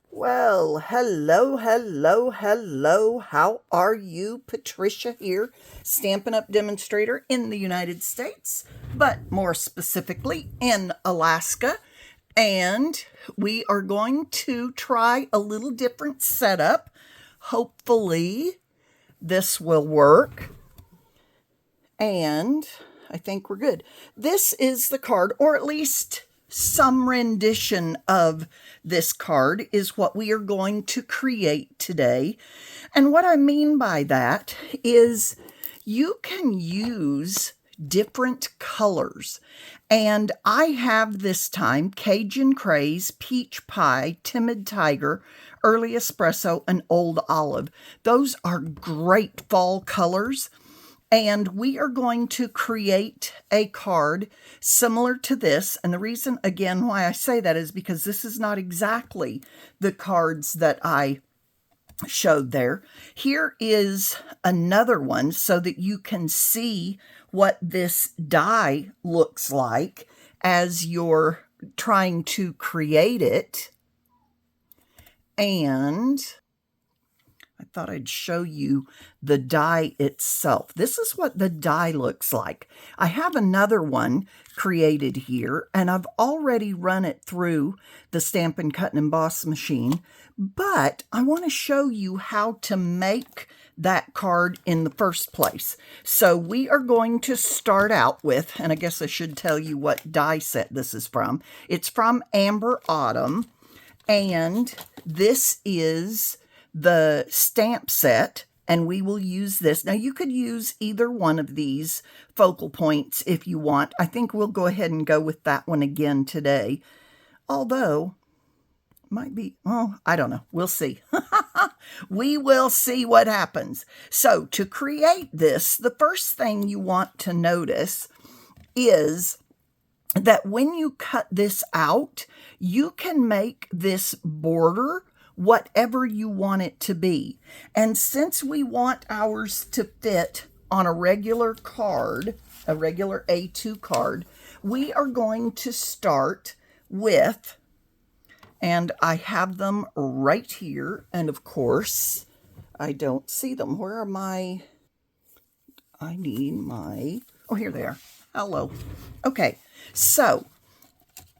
Well, hello, hello, hello. How are you? Patricia here, Stampin' Up! Demonstrator in the United States, but more specifically in Alaska. And we are going to try a little different setup. Hopefully, this will work. And I think we're good. This is the card, or at least some rendition of this card is what we are going to create today. And what I mean by that is you can use different colors. And I have this time Cajun Craze, Peach Pie, Timid Tiger, Early Espresso, and Old Olive. Those are great fall colors. And we are going to create a card similar to this. And the reason, again, why I say that is because this is not exactly the cards that I showed there. Here is another one so that you can see what this die looks like as you're trying to create it. And I thought I'd show you the die itself. This is what the die looks like. I have another one created here, and I've already run it through the Stampin' Cut and Emboss machine, but I want to show you how to make that card in the first place. So we are going to start out with, and I guess I should tell you what die set this is from. It's from Amber Autumn, and this is the stamp set, and we will use this. Now, you could use either one of these focal points if you want. I think we'll go ahead and go with that one again today. Although, might be, well, I don't know. We'll see. We will see what happens. So, to create this, the first thing you want to notice is that when you cut this out, you can make this border whatever you want it to be. And since we want ours to fit on a regular card, a regular A2 card, we are going to start with, and I have them right here, and of course, I don't see them. Where are my, I need my, oh, here they are. Hello. Okay, so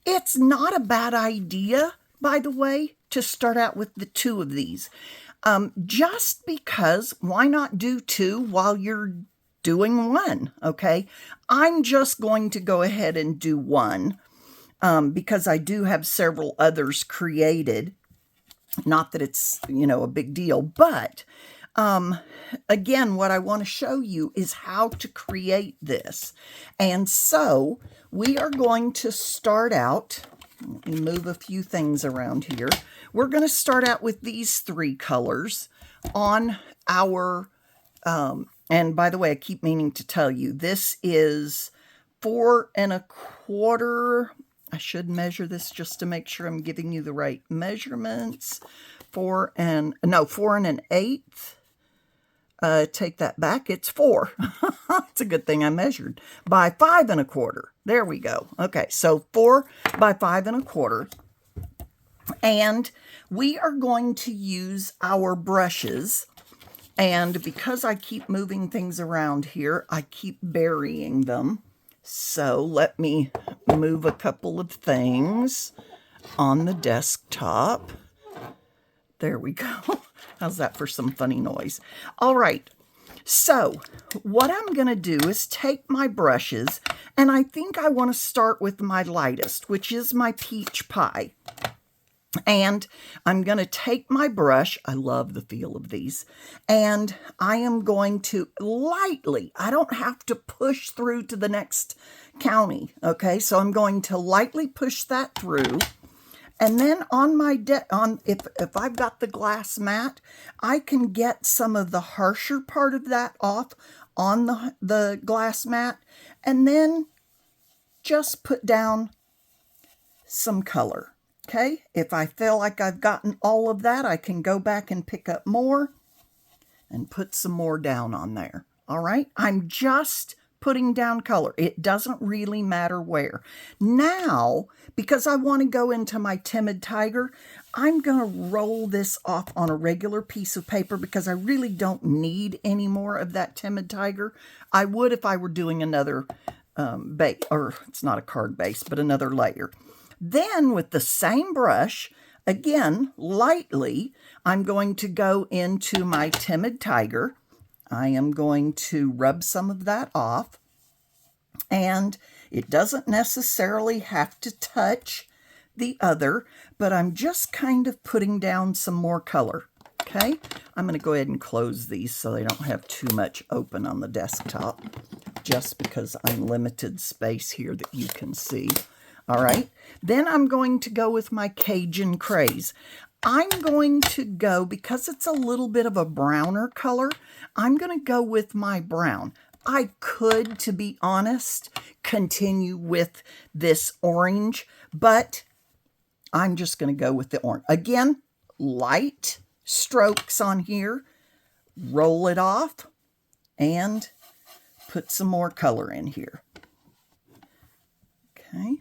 it's not a bad idea, by the way, to start out with the two of these. Just because, why not do two while you're doing one, okay? I'm just going to go ahead and do one because I do have several others created. Not that it's, a big deal, but again, what I want to show you is how to create this. And so we are going to start out. Let me move a few things around here. We're going to start out with these three colors on our, and by the way, I keep meaning to tell you, this is 4 1/4. I should measure this just to make sure I'm giving you the right measurements. 4 1/8. Take that back. It's 4. It's a good thing I measured. By 5 1/4. There we go. Okay, so 4 by 5 1/4. And we are going to use our brushes. And because I keep moving things around here, I keep burying them. So let me move a couple of things on the desktop. There we go. How's that for some funny noise? All right. So what I'm going to do is take my brushes, and I think I want to start with my lightest, which is my Peach Pie. And I'm going to take my brush, I love the feel of these, and I am going to lightly, I don't have to push through to the next county, okay? So I'm going to lightly push that through. And then on my if I've got the glass mat, I can get some of the harsher part of that off on the glass mat, and then just put down some color. Okay, if I feel like I've gotten all of that, I can go back and pick up more and put some more down on there. All right, I'm just putting down color. It doesn't really matter where. Now, because I want to go into my Timid Tiger, I'm going to roll this off on a regular piece of paper because I really don't need any more of that Timid Tiger. I would if I were doing another base, or it's not a card base, but another layer. Then with the same brush, again, lightly, I'm going to go into my Timid Tiger. I am going to rub some of that off, and it doesn't necessarily have to touch the other, but I'm just kind of putting down some more color. Okay, I'm going to go ahead and close these so they don't have too much open on the desktop, just because I'm limited space here that you can see. All right, then I'm going to go with my Cajun Craze. I'm going to go, because it's a little bit of a browner color, I'm going to go with my brown. I could, to be honest, continue with this orange, but I'm just going to go with the orange. Again, light strokes on here, roll it off, and put some more color in here. Okay,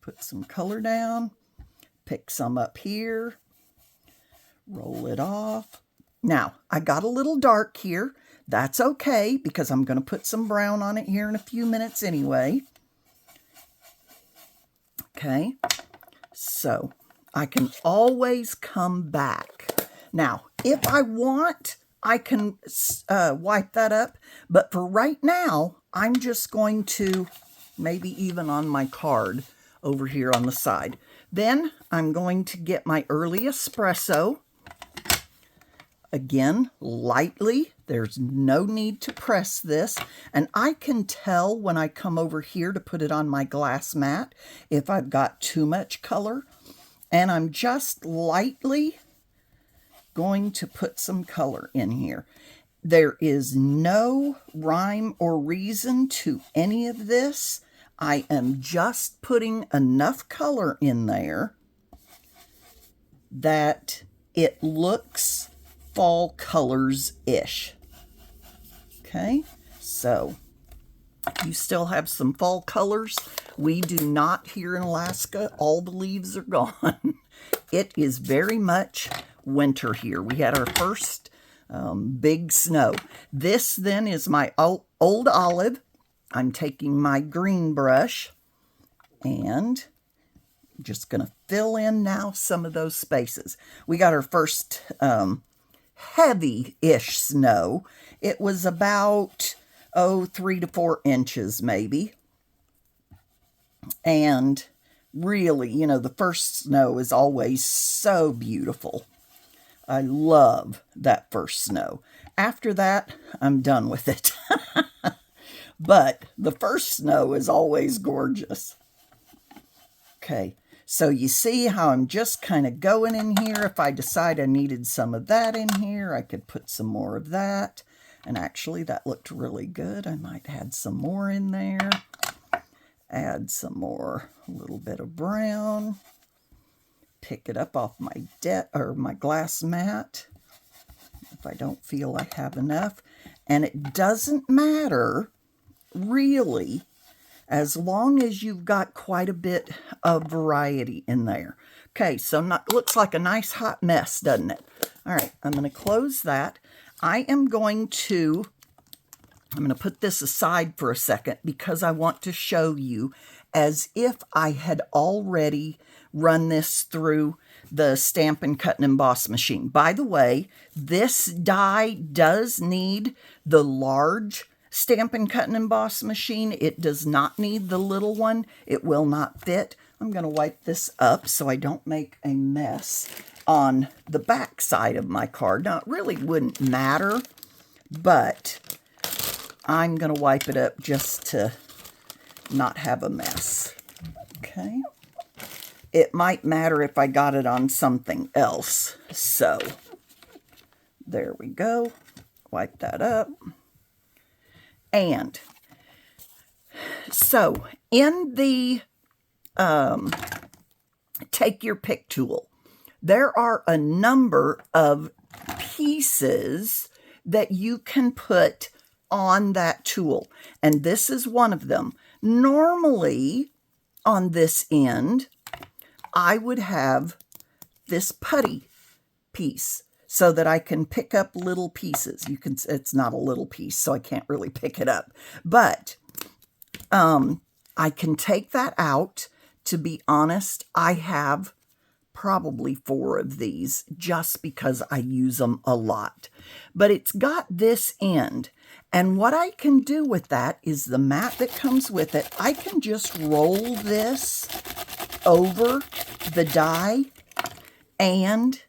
put some color down. Pick some up here, roll it off. Now, I got a little dark here. That's okay, because I'm going to put some brown on it here in a few minutes anyway. Okay, so I can always come back. Now, if I want, I can wipe that up, but for right now, I'm just going to, maybe even on my card over here on the side. Then I'm going to get my early espresso. Again, lightly. There's no need to press this. And I can tell when I come over here to put it on my glass mat if I've got too much color. And I'm just lightly going to put some color in here. There is no rhyme or reason to any of this. I am just putting enough color in there that it looks fall colors-ish. Okay, so you still have some fall colors. We do not here in Alaska. All the leaves are gone. It is very much winter here. We had our first big snow. This then is my old olive. I'm taking my green brush and just going to fill in now some of those spaces. We got our first heavy-ish snow. It was about, 3 to 4 inches maybe. And really, you know, the first snow is always so beautiful. I love that first snow. After that, I'm done with it. But the first snow is always gorgeous. Okay, so you see how I'm just kind of going in here. If I decide I needed some of that in here, I could put some more of that. And actually, that looked really good. I might add some more in there. Add some more, a little bit of brown. Pick it up off my glass mat if I don't feel I have enough. And it doesn't matter, really, as long as you've got quite a bit of variety in there. Okay, so looks like a nice hot mess, doesn't it? All right, I'm going to close that. I'm going to put this aside for a second because I want to show you as if I had already run this through the Stampin' Cut and Emboss machine. By the way, this die does need the large Stampin' Cut and Emboss machine. It does not need the little one. It will not fit. I'm going to wipe this up so I don't make a mess on the back side of my card. Now, it really wouldn't matter, but I'm going to wipe it up just to not have a mess. Okay. It might matter if I got it on something else. So, there we go. Wipe that up. And so, in the Take Your Pick tool, there are a number of pieces that you can put on that tool. And this is one of them. Normally, on this end, I would have this putty piece so that I can pick up little pieces. It's not a little piece, so I can't really pick it up. But I can take that out. To be honest, I have probably 4 of these just because I use them a lot. But it's got this end. And what I can do with that is the mat that comes with it, I can just roll this over the die and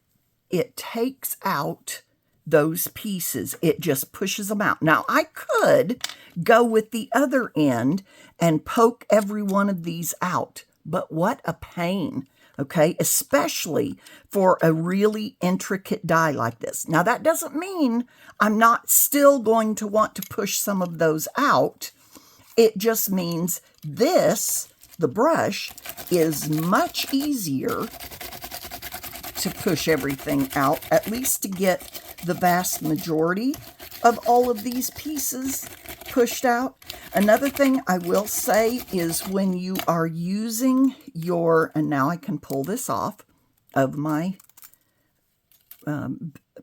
it takes out those pieces. It just pushes them out. Now, I could go with the other end and poke every one of these out, but what a pain, okay? Especially for a really intricate die like this. Now, that doesn't mean I'm not still going to want to push some of those out. It just means this, the brush, is much easier to push everything out, at least to get the vast majority of all of these pieces pushed out. Another thing I will say is when you are using your, and now I can pull this off of my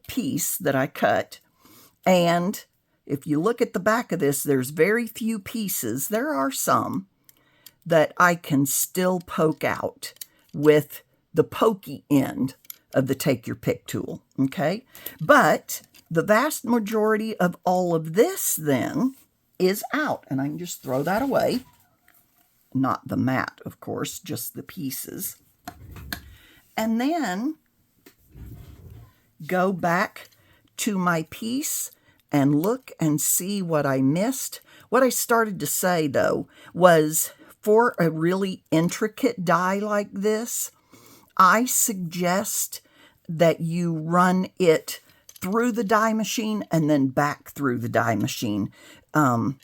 piece that I cut, and if you look at the back of this, there's very few pieces. There are some that I can still poke out with the pokey end of the Take Your Pick tool, okay? But the vast majority of all of this then is out, and I can just throw that away. Not the mat, of course, just the pieces. And then go back to my piece and look and see what I missed. What I started to say, though, was for a really intricate die like this, I suggest that you run it through the die machine and then back through the die machine. When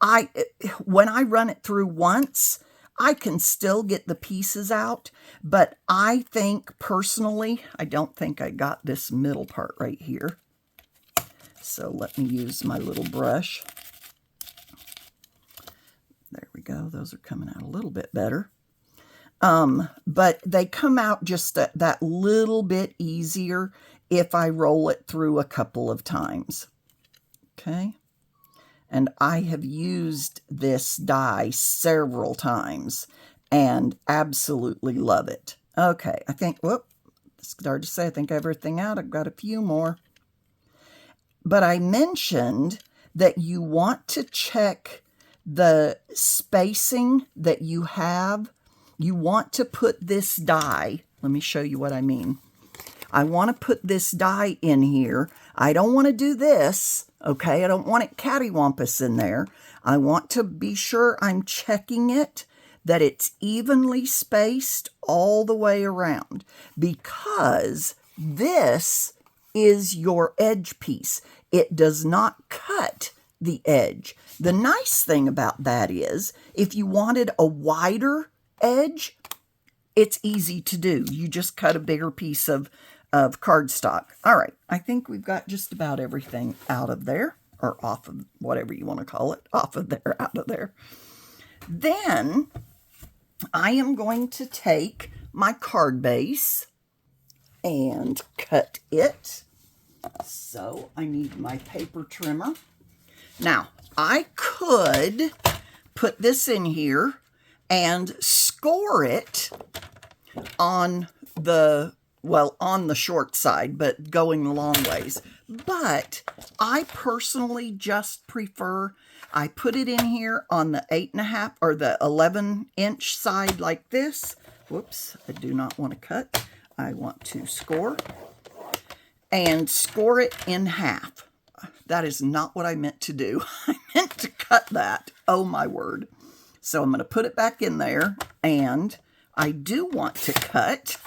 I run it through once, I can still get the pieces out, but I think personally, I don't think I got this middle part right here. So let me use my little brush. There we go. Those are coming out a little bit better. But they come out just that little bit easier if I roll it through a couple of times. Okay. And I have used this die several times and absolutely love it. Okay. I think, whoop, it's hard to say. I think everything out. I've got a few more. But I mentioned that you want to check the spacing that you have. You want to put this die, let me show you what I mean. I want to put this die in here. I don't want to do this, okay? I don't want it cattywampus in there. I want to be sure I'm checking it, that it's evenly spaced all the way around, because this is your edge piece. It does not cut the edge. The nice thing about that is, if you wanted a wider edge, it's easy to do. You just cut a bigger piece of cardstock. All right, I think we've got just about everything out of there, or off of, whatever you want to call it, off of there, out of there. Then I am going to take my card base and cut it. So I need my paper trimmer. Now, I could put this in here and score it on the, well, on the short side, but going the long ways. But I personally just prefer, I put it in here on the 8.5 or the 11-inch side like this. Whoops, I do not want to cut. I want to score. And score it in half. That is not what I meant to do. I meant to cut that. Oh my word. So I'm going to put it back in there, and I do want to cut.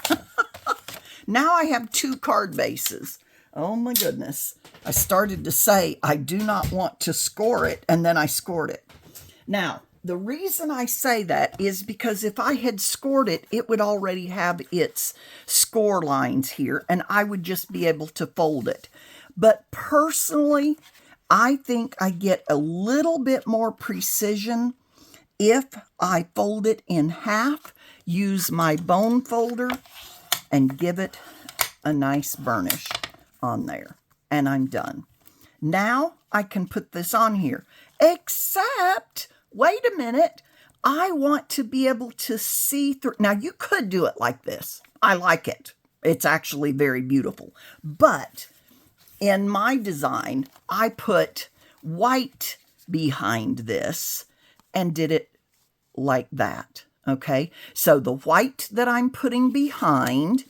Now I have 2 card bases. Oh my goodness. I started to say I do not want to score it, and then I scored it. Now, the reason I say that is because if I had scored it, it would already have its score lines here, and I would just be able to fold it. But personally, I think I get a little bit more precision if I fold it in half, use my bone folder, and give it a nice burnish on there. And I'm done. Now I can put this on here. Except, wait a minute, I want to be able to see through. Now you could do it like this. I like it. It's actually very beautiful. But in my design, I put white behind this and did it like that. Okay, so the white that I'm putting behind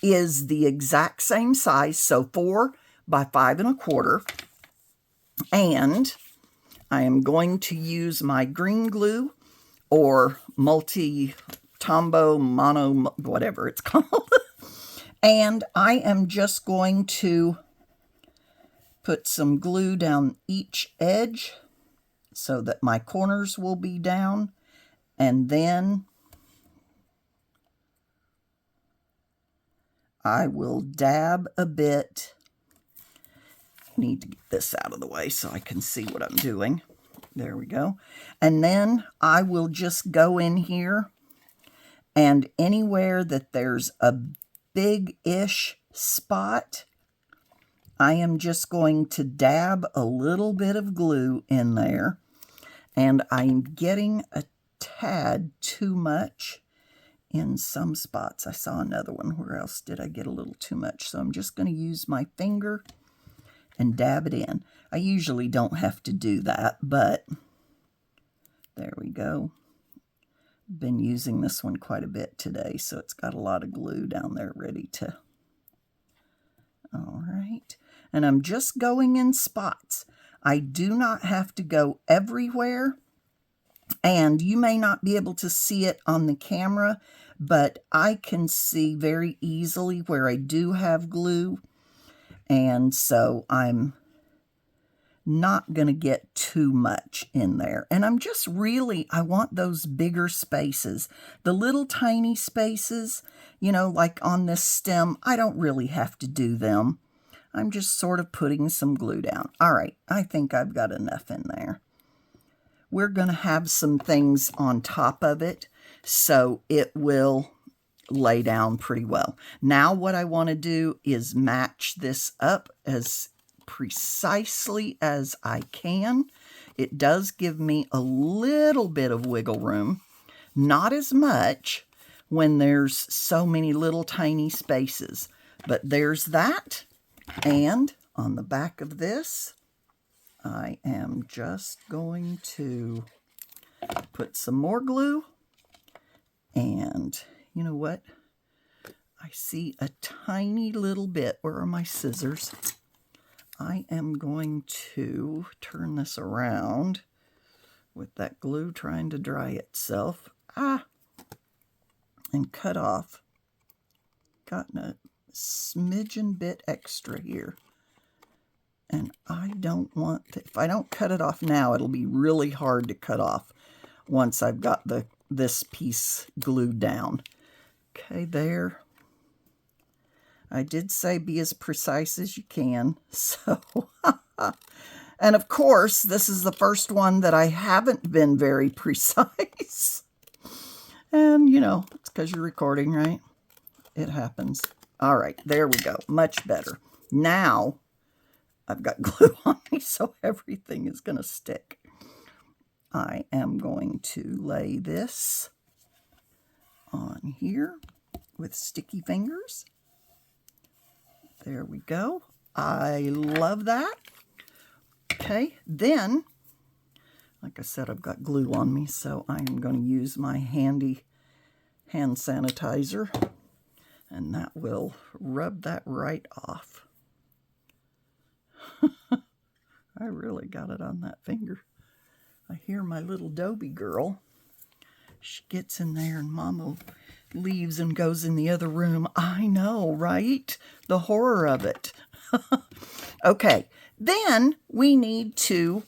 is the exact same size, so 4 by 5 1/4. And I am going to use my green glue or multi-tombo, mono, whatever it's called. And I am just going to put some glue down each edge so that my corners will be down. And then I will dab a bit. I need to get this out of the way so I can see what I'm doing. There we go. And then I will just go in here, and anywhere that there's a big-ish spot, I am just going to dab a little bit of glue in there. And I'm getting a tad too much in some spots. I saw another one. Where else did I get a little too much? So I'm just going to use my finger and dab it in. I usually don't have to do that, but there we go. Been using this one quite a bit today, so it's got a lot of glue down there ready to. All right. And I'm just going in spots. I do not have to go everywhere. And you may not be able to see it on the camera, but I can see very easily where I do have glue. And so I'm not going to get too much in there. And I'm just really, I want those bigger spaces. The little tiny spaces, you know, like on this stem, I don't really have to do them. I'm just sort of putting some glue down. All right, I think I've got enough in there. We're going to have some things on top of it, so it will lay down pretty well. Now what I want to do is match this up as precisely as I can. It does give me a little bit of wiggle room, not as much when there's so many little tiny spaces, but there's that. And on the back of this, I am just going to put some more glue. And you know what? I see a tiny little bit. Where are my scissors? I am going to turn this around with that glue trying to dry itself. And cut off. Gotten a smidgen bit extra here. And I don't want to, if I don't cut it off now, it'll be really hard to cut off once I've got this piece glued down. Okay, there. I did say be as precise as you can. So, and of course, this is the first one that I haven't been very precise. And, you know, it's because you're recording, right? It happens. All right, there we go. Much better. Now, I've got glue on me, so everything is going to stick. I am going to lay this on here with sticky fingers. There we go. I love that. Okay, then, like I said, I've got glue on me, so I am going to use my handy hand sanitizer, and that will rub that right off. I really got it on that finger. I hear my little Dobie girl. She gets in there and Mama leaves and goes in the other room. I know, right? The horror of it. Okay, then we need to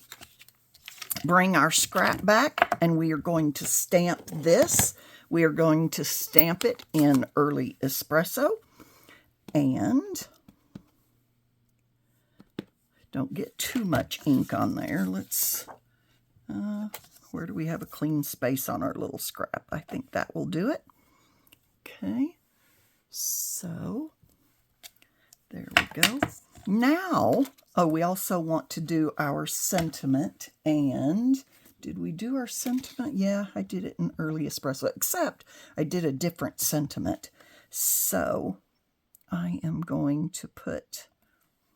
bring our scrap back, and we are going to stamp this. We are going to stamp it in early espresso. And Don't get too much ink on there. Let's, where do we have a clean space on our little scrap? I think that will do it. Okay, so there we go. Now, oh, we also want to do our sentiment. And did we do our sentiment? Yeah, I did it in early espresso, except I did a different sentiment. So I am going to put,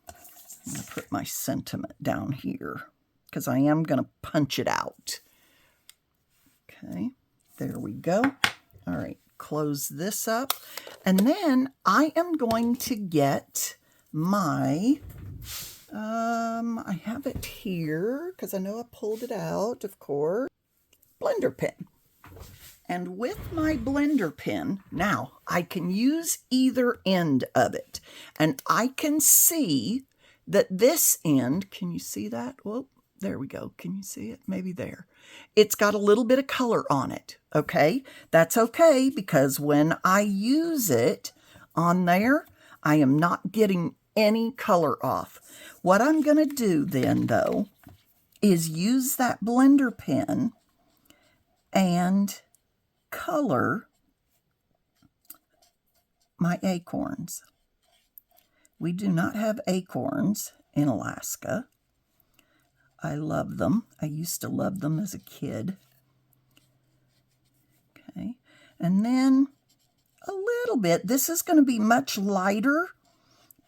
I'm going to put my sentiment down here because I am going to punch it out. Okay, there we go. All right, close this up. And then I am going to get my, I have it here because I know I pulled it out, of course, blender pen. And with my blender pen, now I can use either end of it. And I can see that this end, can you see that? Whoa, there we go. Can you see it? Maybe there. It's got a little bit of color on it, okay? That's okay because when I use it on there, I am not getting any color off. What I'm going to do then, though, is use that blender pen and color my acorns. We do not have acorns in Alaska. I love them. I used to love them as a kid. Okay, and then a little bit. This is going to be much lighter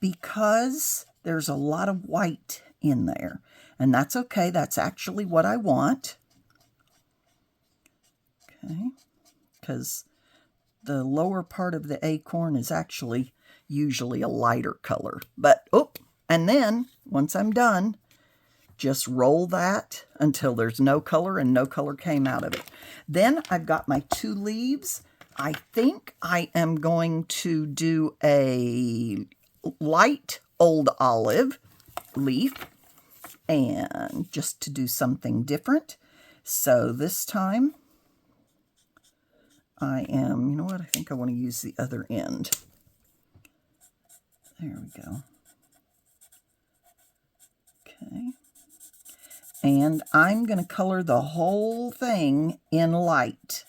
because there's a lot of white in there. And that's okay. That's actually what I want. Okay, because the lower part of the acorn is actually usually a lighter color. But, oh, and then once I'm done, just roll that until there's no color and no color came out of it. Then I've got my 2 leaves. I think I am going to do a light old olive leaf and just to do something different. So this time I am, you know what, I think I want to use the other end. There we go. Okay. And I'm going to color the whole thing in light.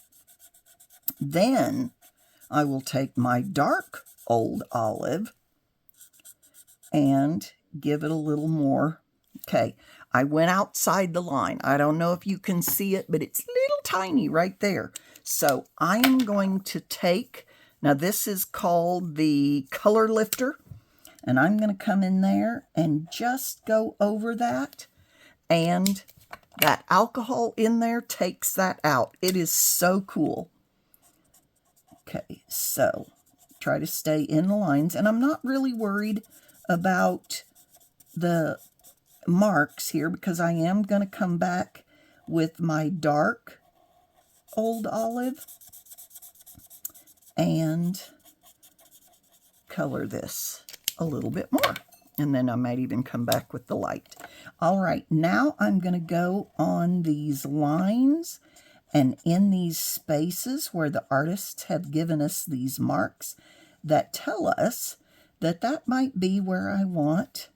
Then I will take my dark old olive and give it a little more. Okay, I went outside the line. I don't know if you can see it, but it's little tiny right there. So I am going to take, now this is called the color lifter, and I'm going to come in there and just go over that, and that alcohol in there takes that out. It is so cool. Okay, so try to stay in the lines, and I'm not really worried about the marks here because I am going to come back with my dark old olive and color this a little bit more. And then I might even come back with the light. All right, now I'm going to go on these lines and in these spaces where the artists have given us these marks that tell us that that might be where I want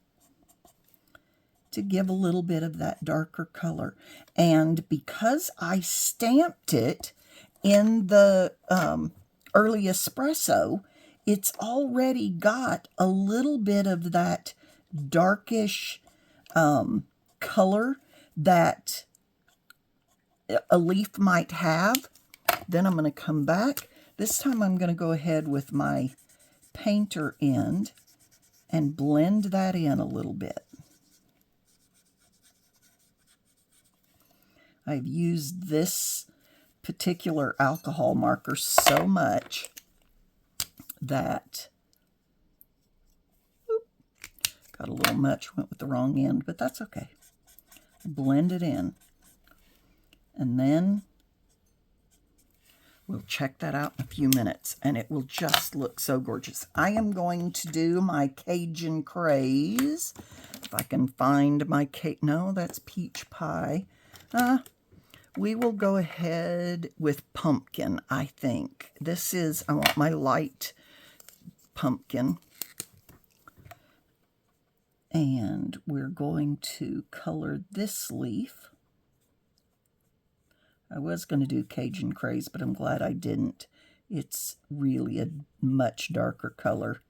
to give a little bit of that darker color. And because I stamped it in the early espresso, it's already got a little bit of that darkish color that a leaf might have. Then I'm going to come back. This time I'm going to go ahead with my painter end and blend that in a little bit. I've used this particular alcohol marker so much that, got a little much, went with the wrong end, but that's okay. Blend it in. And then we'll check that out in a few minutes, and it will just look so gorgeous. I am going to do my Cajun Craze. If I can find my cake. No, that's peach pie. We will go ahead with pumpkin, I think. This is, I want my light pumpkin. And we're going to color this leaf. I was going to do Cajun Craze, but I'm glad I didn't. It's really a much darker color.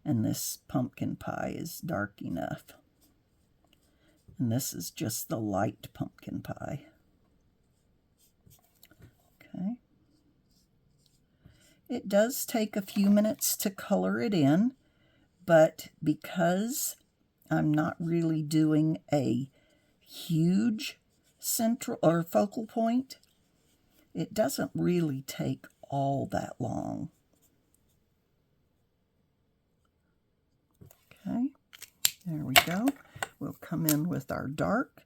And this pumpkin pie is dark enough. And this is just the light pumpkin pie. Okay. It does take a few minutes to color it in, but because I'm not really doing a huge central or focal point, it doesn't really take all that long. Okay, there we go. We'll come in with our dark,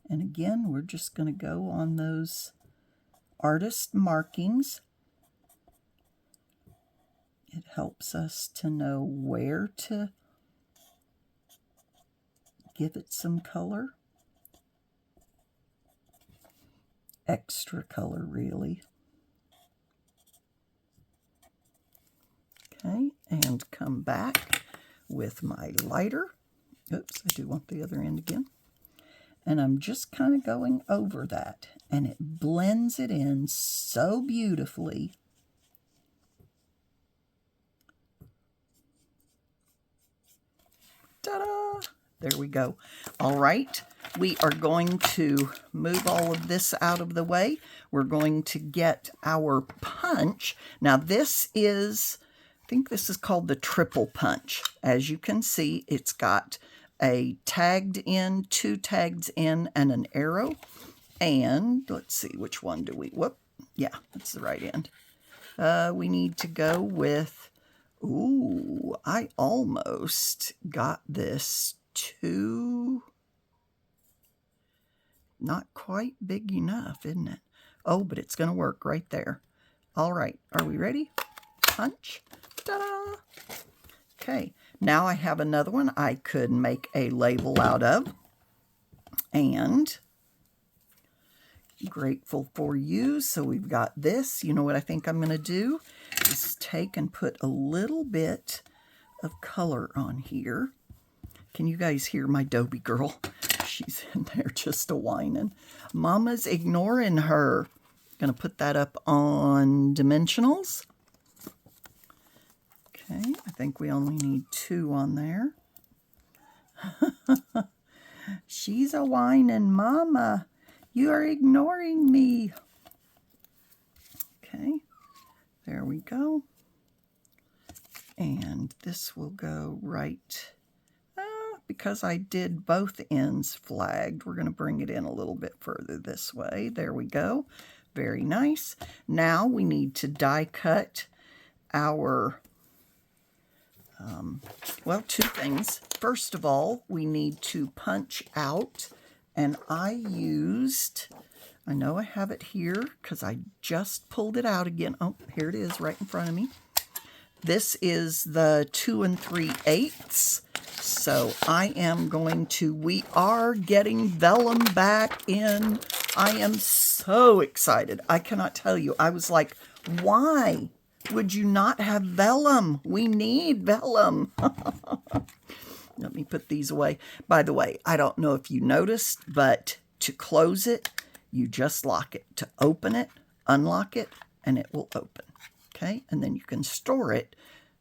and again, we're just going to go on those artist markings. It helps us to know where to give it some color. Extra color, really. Okay, and come back with my lighter. Oops, I do want the other end again. And I'm just kind of going over that, and it blends it in so beautifully. Ta-da! There we go. All right, we are going to move all of this out of the way. We're going to get our punch. Now this is, I think this is called the triple punch. As you can see, it's got a tagged in, 2 tags in, and an arrow. And let's see, which one do we, whoop, yeah, that's the right end. We need to go with, ooh, I almost got this too, not quite big enough, isn't it? Oh, but it's going to work right there. All right, are we ready? Punch. Ta-da! Okay, now I have another one I could make a label out of. And grateful for you. So we've got this. You know what I think I'm going to do is take and put a little bit of color on here. Can you guys hear my Dobie girl? She's in there just a-whining. Mama's ignoring her. Going to put that up on dimensionals. Okay, I think we only need 2 on there. She's a-whining, Mama. You are ignoring me. Okay, there we go. And this will go right, because I did both ends flagged, we're going to bring it in a little bit further this way. There we go. Very nice. Now we need to die cut our, well, 2 things. First of all, we need to punch out, and I used, I know I have it here because I just pulled it out again. Oh, here it is right in front of me. This is the 2 3/8. So I am going to, we are getting vellum back in. I am so excited. I cannot tell you. I was like, why would you not have vellum? We need vellum. Let me put these away. By the way, I don't know if you noticed, but to close it, you just lock it. To open it, unlock it, and it will open. Okay, and then you can store it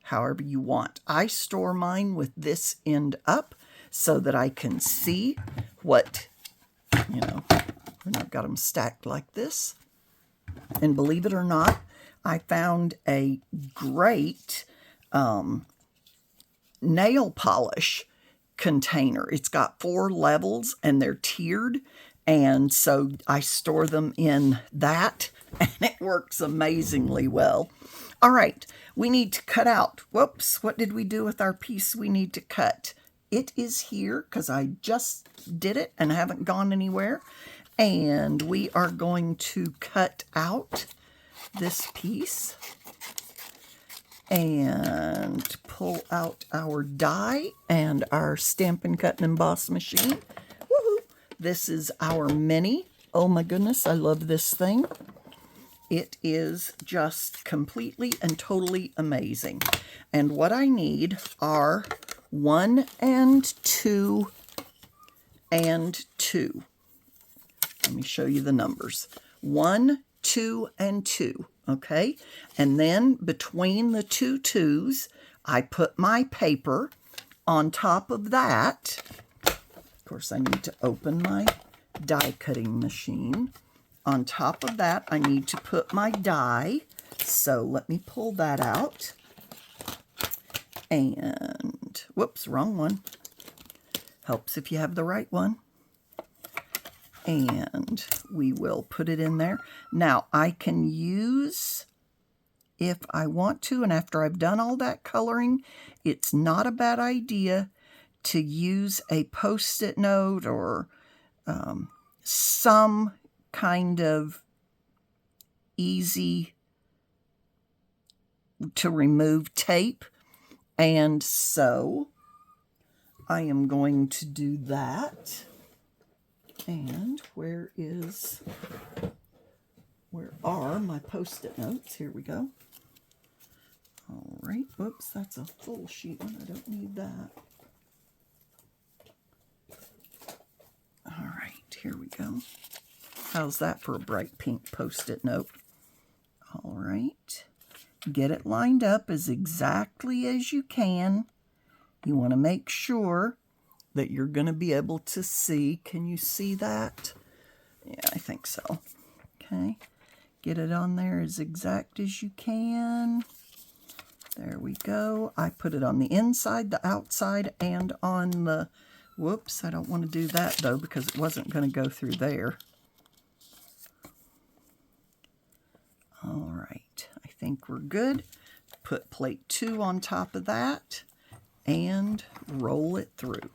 however you want. I store mine with this end up so that I can see what, you know, when I've got them stacked like this. And believe it or not, I found a great nail polish container. It's got 4 levels and they're tiered. And so I store them in that and it works amazingly well. All right, we need to cut out. Whoops, what did we do with our piece we need to cut? It is here because I just did it and haven't gone anywhere. And we are going to cut out this piece and pull out our die and our Stampin' Cut and Emboss machine. Woohoo! This is our mini. Oh my goodness, I love this thing. It is just completely and totally amazing. And what I need are 1 and 2 and 2. Let me show you the numbers. 1, 2, and 2, okay? And then between the two 2s, I put my paper. On top of that, of course, I need to open my die cutting machine. On top of that, I need to put my die. So let me pull that out. And, whoops, wrong one. Helps if you have the right one. And we will put it in there. Now, I can use, if I want to, and after I've done all that coloring, it's not a bad idea to use a Post-it note or some kind of easy to remove tape. And so I am going to do that. And where are my Post-it notes? Here we go. All right. Whoops, that's a full sheet one. I don't need that. All right, here we go. How's that for a bright pink Post-it note? All right. Get it lined up as exactly as you can. You want to make sure that you're going to be able to see. Can you see that? Yeah, I think so. Okay. Get it on there as exact as you can. There we go. I put it on the inside, the outside, and on the... Whoops, I don't want to do that, though, because it wasn't going to go through there. All right. I think we're good. Put plate 2 on top of that and roll it through.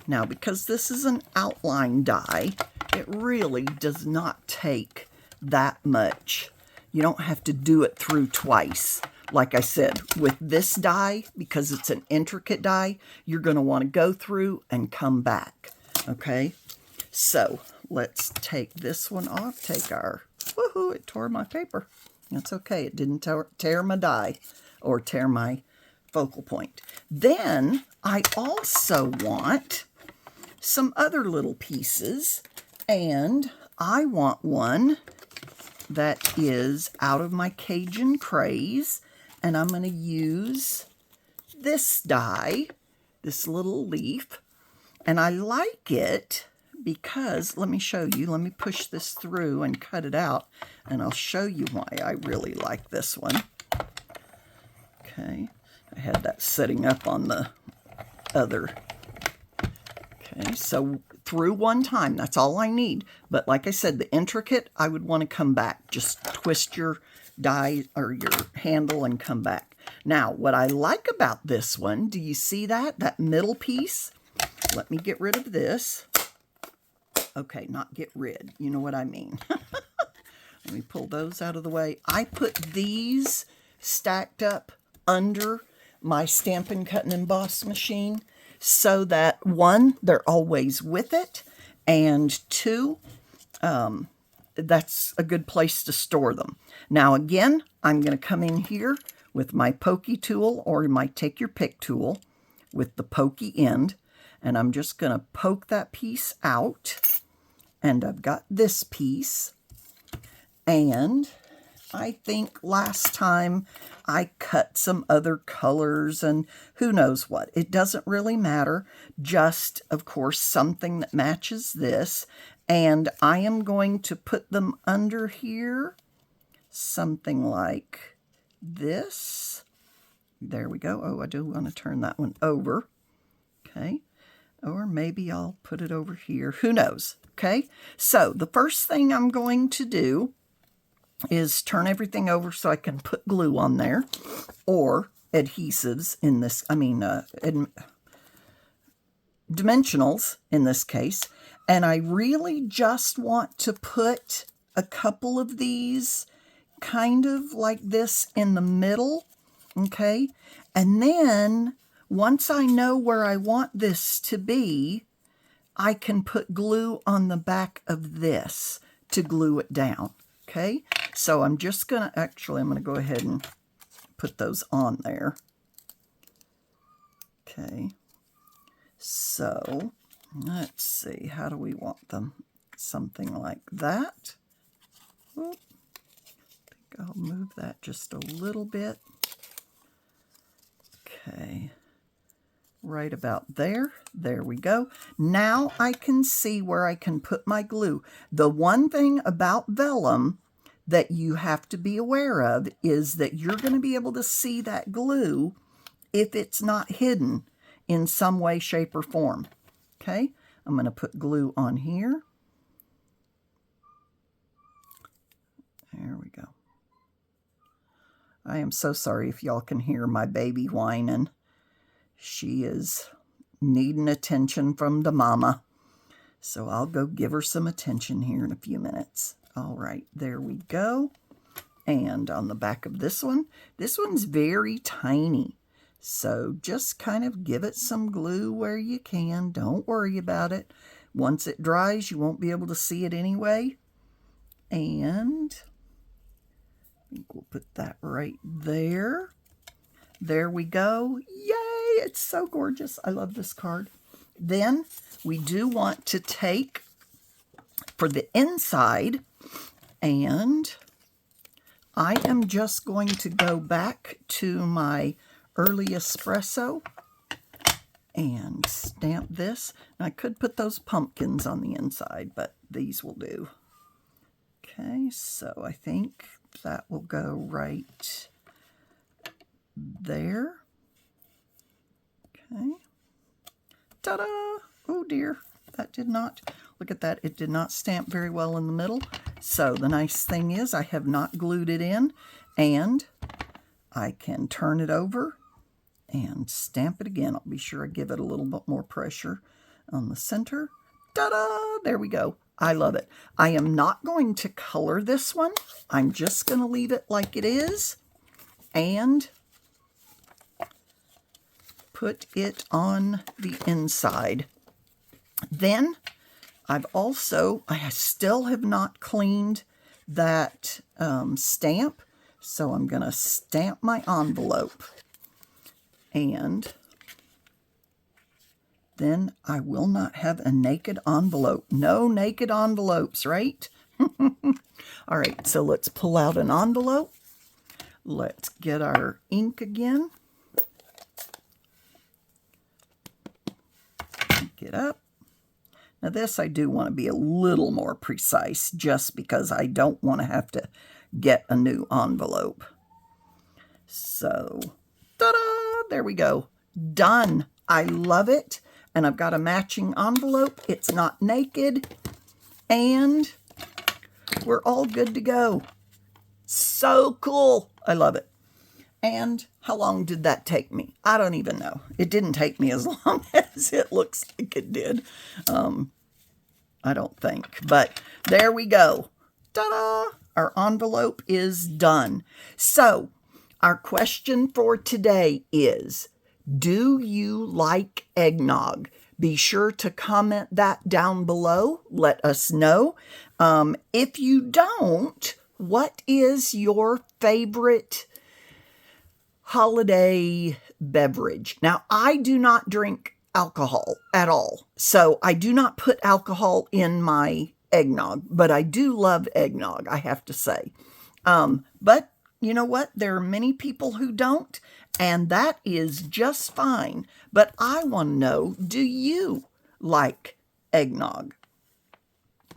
Now, because this is an outline die, it really does not take that much. You don't have to do it through twice. Like I said, with this die, because it's an intricate die, you're going to want to go through and come back. Okay? So, let's take this one off. Take our... Woohoo! It tore my paper. That's okay. It didn't tear my die or tear my focal point. Then, I also want some other little pieces, and I want one that is out of my Cajun Craze, and I'm going to use this die, this little leaf, and I like it because, let me show you, let me push this through and cut it out, and I'll show you why I really like this one. Okay, I had that setting up on the other. Okay, so through one time, that's all I need. But like I said, the intricate, I would want to come back. Just twist your die or your handle and come back. Now, what I like about this one, do you see that? That middle piece? Let me get rid of this. Okay, not get rid. You know what I mean. Let me pull those out of the way. I put these stacked up under my Stampin' Cut and Emboss machine so that, 1, they're always with it, and 2, that's a good place to store them. Now again, I'm going to come in here with my pokey tool, or you might take your pick tool with the pokey end, and I'm just going to poke that piece out, and I've got this piece, and I think last time I cut some other colors and who knows what. It doesn't really matter. Just, of course, something that matches this. And I am going to put them under here. Something like this. There we go. Oh, I do want to turn that one over. Okay. Or maybe I'll put it over here. Who knows? Okay. So the first thing I'm going to do is turn everything over so I can put glue on there, or adhesives in this, dimensionals in this case. And I really just want to put a couple of these kind of like this in the middle, okay? And then once I know where I want this to be, I can put glue on the back of this to glue it down. Okay, so I'm just going to, I'm going to go ahead and put those on there. Okay, so let's see, how do we want them? Something like that. Whoop. I think I'll move that just a little bit. Okay, right about there. There we go. Now I can see where I can put my glue. The one thing about vellum that you have to be aware of is that you're going to be able to see that glue if it's not hidden in some way, shape, or form. Okay, I'm going to put glue on here. There we go. I am so sorry if y'all can hear my baby whining. She is needing attention from the mama. So I'll go give her some attention here in a few minutes. All right, there we go. And on the back of this one's very tiny. So just kind of give it some glue where you can. Don't worry about it. Once it dries, you won't be able to see it anyway. And I think we'll put that right there. There we go. Yay! It's so gorgeous. I love this card. Then we do want to take for the inside, and I am just going to go back to my early espresso and stamp this. And I could put those pumpkins on the inside, but these will do. Okay, so I think that will go right there. Okay. Ta-da! Oh dear, that did not, look at that, it did not stamp very well in the middle. So the nice thing is I have not glued it in, and I can turn it over and stamp it again. I'll be sure I give it a little bit more pressure on the center. Ta-da! There we go. I love it. I am not going to color this one. I'm just going to leave it like it is and put it on the inside. Then I still have not cleaned that stamp, so I'm going to stamp my envelope. And then I will not have a naked envelope. No naked envelopes, right? All right, so let's pull out an envelope. Let's get our ink again. Get up. Now this I do want to be a little more precise just because I don't want to have to get a new envelope. So, ta-da! There we go. Done. I love it. And I've got a matching envelope. It's not naked. And we're all good to go. So cool. I love it. And how long did that take me? I don't even know. It didn't take me as long as it looks like it did. I don't think. But there we go. Ta-da! Our envelope is done. So, our question for today is, do you like eggnog? Be sure to comment that down below. Let us know. If you don't, what is your favorite holiday beverage? Now, I do not drink alcohol at all, so I do not put alcohol in my eggnog, but I do love eggnog, I have to say. But you know what? There are many people who don't, and that is just fine. But I want to know, do you like eggnog?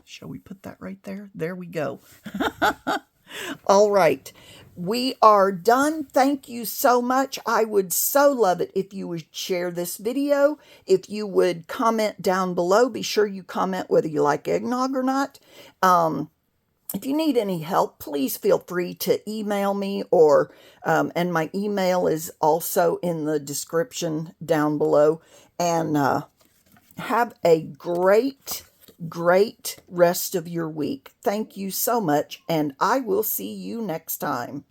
Shall we put that right there? There we go. All right. We are done. Thank you so much. I would so love it if you would share this video. If you would comment down below, be sure you comment whether you like eggnog or not. If you need any help, please feel free to email me, or and my email is also in the description down below. And have a great rest of your week. Thank you so much, and I will see you next time.